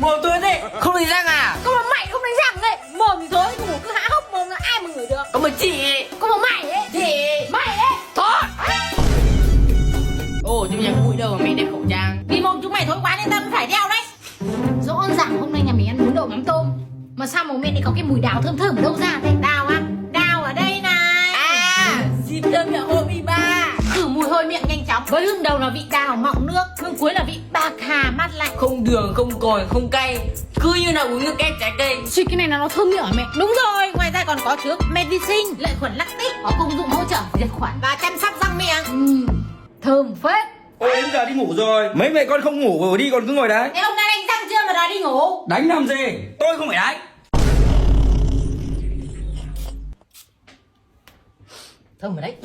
Mồm tôi thế, không đánh răng à? Có mà mày không đánh răng đấy. Mồm thì thôi, ngủ cứ há hốc mồm là ai mà ngửi được. Có mà chị. Có mà mày ấy. Chị. Mày ấy. Thôi. Ồ, nhưng nhà mũi đâu mà mình đeo khẩu trang? Vì mồm chúng mày thối quá nên tao mới phải đeo đấy. Rõ ràng hôm nay nhà mình ăn bún đậu mắm tôm, mà sao mồm bên này có cái mùi đào thơm thơm ở đâu ra thế? Đào á? Đào ở đây này. À, xin thơm nhà Obiba. Khử mùi hôi miệng nhanh chóng. Với hương đầu là vị đào mọng nước, hương cuối là vị bạc hà mát lạnh. Không đường, không cồn, không cay, cứ như là uống nước kem trái cây. Suy cái này là nó thơm miệng hả mẹ? Đúng rồi, ngoài ra còn có chứa medicine, lợi khuẩn lactic, có công dụng hỗ trợ diệt khuẩn và chăm sóc răng miệng. Thơm phết. Ôi đến giờ đi ngủ rồi. Mấy mẹ con không ngủ rồi đi còn cứ ngồi đấy. Thế hôm nay đánh răng chưa mà đòi đi ngủ? Đánh làm gì? Tôi không phải đánh. Thơm rồi đấy.